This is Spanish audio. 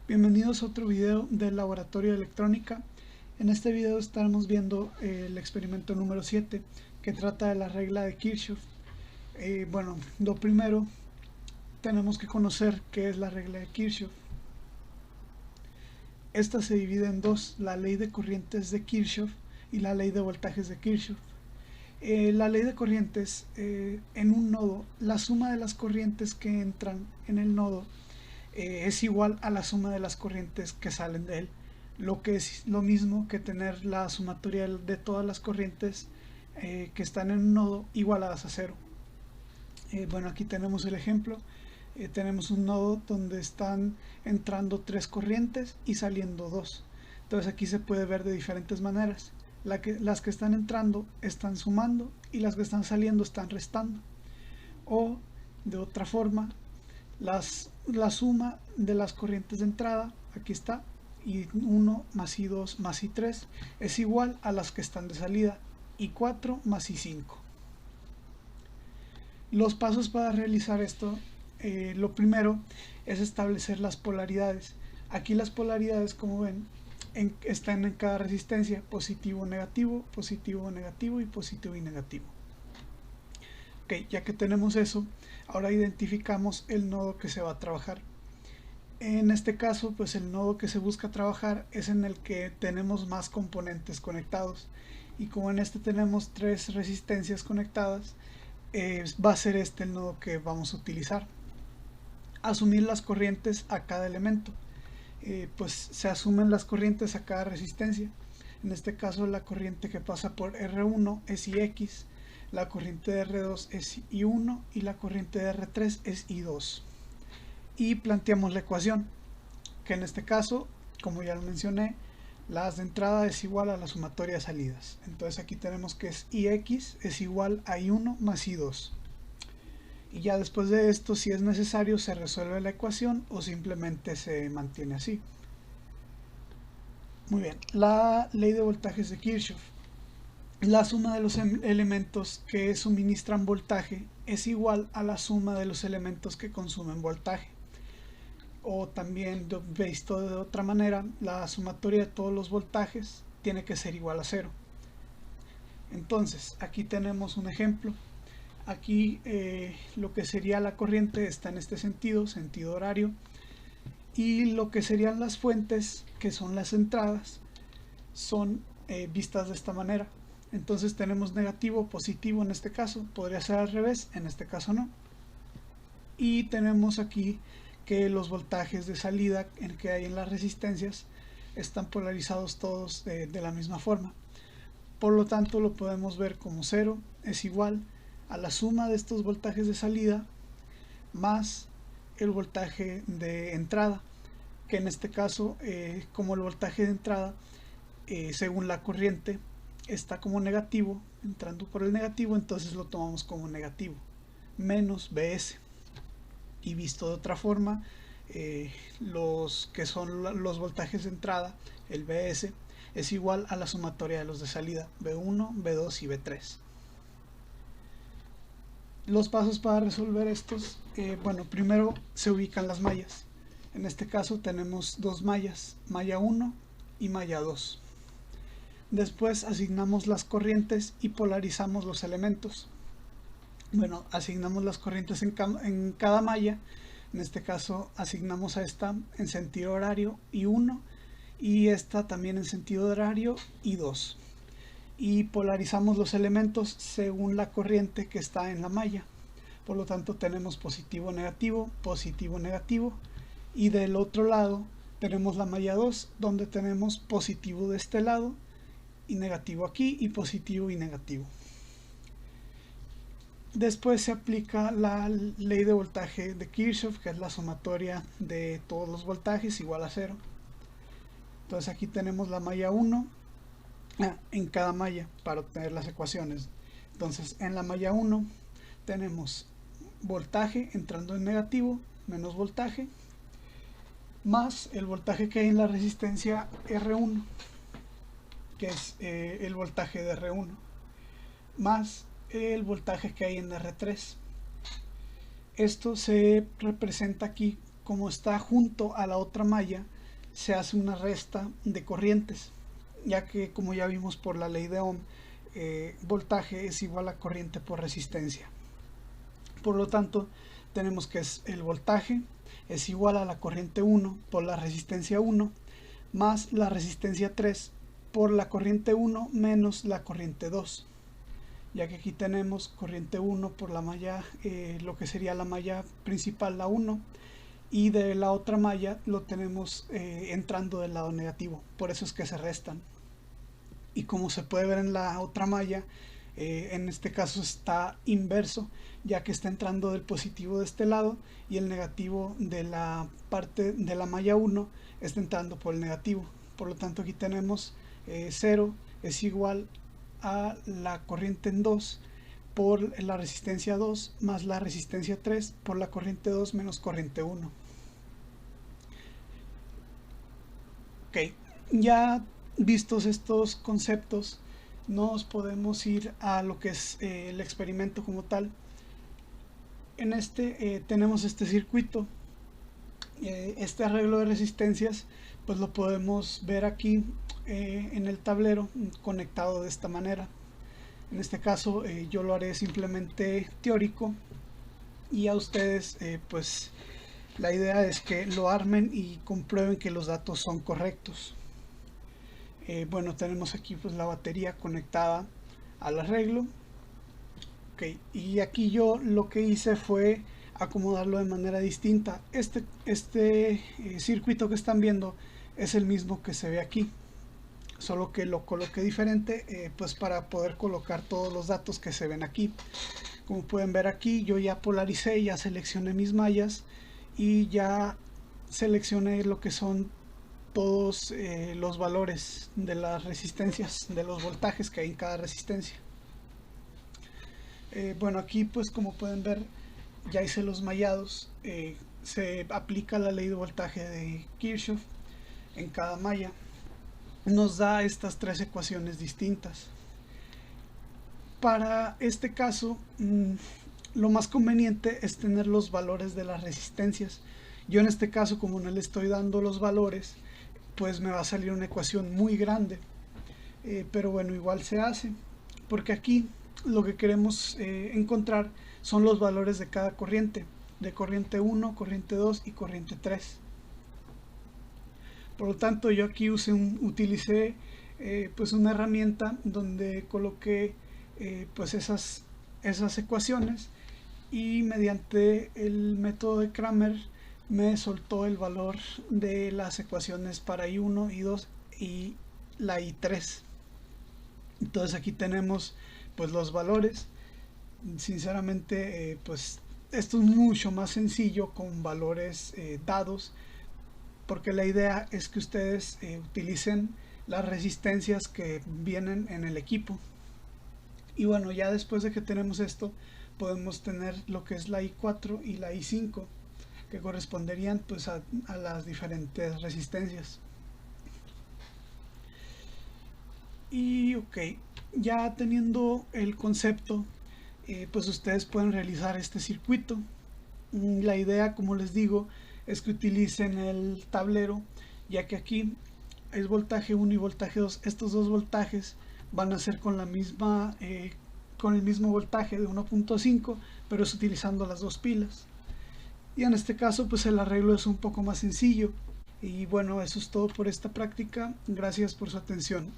Bienvenidos a otro video del laboratorio de electrónica. En este video estaremos viendo el experimento número 7 que trata de la regla de Kirchhoff. Bueno, lo primero tenemos que conocer qué es la regla de Kirchhoff. Esta se divide en dos: la ley de corrientes de Kirchhoff y la ley de voltajes de Kirchhoff. La ley de corrientes, en un nodo, la suma de las corrientes que entran en el nodo es igual a la suma de las corrientes que salen de él, lo que es lo mismo que tener la sumatoria de todas las corrientes que están en un nodo igualadas a cero. Bueno, aquí tenemos el ejemplo. Tenemos un nodo donde están entrando 3 corrientes y saliendo 2. Entonces aquí se puede ver de diferentes maneras. Las que están entrando están sumando y las que están saliendo están restando. O de otra forma, la suma de las corrientes de entrada, aquí está, I1 más I2 más I3 es igual a las que están de salida, I4 más I5. Los pasos para realizar esto, lo primero es establecer las polaridades. Aquí las polaridades, como ven, están en cada resistencia: positivo, negativo y positivo y negativo. Ok, ya que tenemos eso, ahora identificamos el nodo que se va a trabajar. En este caso, pues el nodo que se busca trabajar es en el que tenemos más componentes conectados, y como en este tenemos 3 resistencias conectadas, va a ser este el nodo que vamos a utilizar. Asumir las corrientes a cada elemento. Pues se asumen las corrientes a cada resistencia. En este caso, la corriente que pasa por R1 es IX, la corriente de R2 es I1 y la corriente de R3 es I2. Y planteamos la ecuación, que en este caso, como ya lo mencioné, las de entrada es igual a la sumatoria de salidas. Entonces aquí tenemos que es IX es igual a I1 más I2. Y ya después de esto, si es necesario, se resuelve la ecuación o simplemente se mantiene así. Muy bien, la ley de voltajes de Kirchhoff. La suma de los elementos que suministran voltaje es igual a la suma de los elementos que consumen voltaje. O también, visto de otra manera, la sumatoria de todos los voltajes tiene que ser igual a 0. Entonces, aquí tenemos un ejemplo. Aquí lo que sería la corriente está en este sentido horario, y lo que serían las fuentes, que son las entradas, son vistas de esta manera. Entonces tenemos negativo, positivo en este caso, podría ser al revés, en este caso no. Y tenemos aquí que los voltajes de salida que hay en las resistencias están polarizados todos de la misma forma. Por lo tanto, lo podemos ver como 0 es igual a la suma de estos voltajes de salida más el voltaje de entrada, que en este caso, como el voltaje de entrada, según la corriente, está como negativo, entrando por el negativo, entonces lo tomamos como negativo, menos Bs. Y visto de otra forma, los que son los voltajes de entrada, el Bs, es igual a la sumatoria de los de salida, B1, B2 y B3. Los pasos para resolver estos, bueno, primero se ubican las mallas. En este caso tenemos dos mallas, malla 1 y malla 2. Después asignamos las corrientes y polarizamos los elementos. Bueno, asignamos las corrientes en cada malla. En este caso asignamos a esta en sentido horario I1 y esta también en sentido horario I2. Y polarizamos los elementos según la corriente que está en la malla. Por lo tanto, tenemos positivo, negativo, y del otro lado tenemos la malla 2, donde tenemos positivo de este lado y negativo aquí, y positivo y negativo. Después se aplica la ley de voltaje de Kirchhoff, que es la sumatoria de todos los voltajes igual a 0. Entonces aquí tenemos la malla 1 en cada malla para obtener las ecuaciones. Entonces en la malla 1 tenemos voltaje entrando en negativo menos voltaje más el voltaje que hay en la resistencia R1, que es el voltaje de R1, más el voltaje que hay en R3. Esto se representa aquí como está junto a la otra malla, se hace una resta de corrientes, ya que, como ya vimos por la ley de Ohm, voltaje es igual a corriente por resistencia. Por lo tanto, tenemos que el voltaje es igual a la corriente 1 por la resistencia 1 más la resistencia 3 por la corriente 1 menos la corriente 2, ya que aquí tenemos corriente 1 por la malla, lo que sería la malla principal, la 1, y de la otra malla lo tenemos entrando del lado negativo, por eso es que se restan. Y como se puede ver en la otra malla, en este caso está inverso, ya que está entrando del positivo de este lado y el negativo de la parte de la malla 1 está entrando por el negativo. Por lo tanto, aquí tenemos 0 es igual a la corriente en 2 por la resistencia 2 más la resistencia 3 por la corriente 2 menos corriente 1. Ok, ya vistos estos conceptos, nos podemos ir a lo que es el experimento como tal. En este tenemos este circuito, este arreglo de resistencias, pues lo podemos ver aquí en el tablero conectado de esta manera. En este caso yo lo haré simplemente teórico, y a ustedes pues la idea es que lo armen y comprueben que los datos son correctos. Bueno, tenemos aquí pues la batería conectada al arreglo. Okay, y aquí yo lo que hice fue acomodarlo de manera distinta. Este circuito que están viendo es el mismo que se ve aquí, solo que lo coloqué diferente pues para poder colocar todos los datos que se ven aquí. Como pueden ver aquí, yo ya polaricé, ya seleccioné mis mallas y ya seleccioné lo que son todos los valores de las resistencias, de los voltajes que hay en cada resistencia. Bueno, aquí pues como pueden ver ya hice los mallados. Se aplica la ley de voltaje de Kirchhoff en cada malla. Nos da estas tres ecuaciones distintas. Para este caso lo más conveniente es tener los valores de las resistencias. Yo en este caso, como no le estoy dando los valores, pues me va a salir una ecuación muy grande, pero bueno, igual se hace, porque aquí lo que queremos encontrar son los valores de cada corriente, de corriente 1, corriente 2 y corriente 3. Por lo tanto, yo aquí utilicé pues una herramienta donde coloqué pues esas ecuaciones, y mediante el método de Cramer me soltó el valor de las ecuaciones para I1, I2 y la I3. Entonces aquí tenemos pues los valores. Sinceramente pues esto es mucho más sencillo con valores dados, porque la idea es que ustedes utilicen las resistencias que vienen en el equipo. Y bueno, ya después de que tenemos esto, podemos tener lo que es la I4 y la I5, que corresponderían pues a las diferentes resistencias. Y ok, ya teniendo el concepto, pues ustedes pueden realizar este circuito. La idea, como les digo, es que utilicen el tablero, ya que aquí es voltaje 1 y voltaje 2. Estos dos voltajes van a ser con la misma con el mismo voltaje de 1.5, pero es utilizando las dos pilas. Y en este caso pues el arreglo es un poco más sencillo. Y bueno, eso es todo por esta práctica. Gracias por su atención.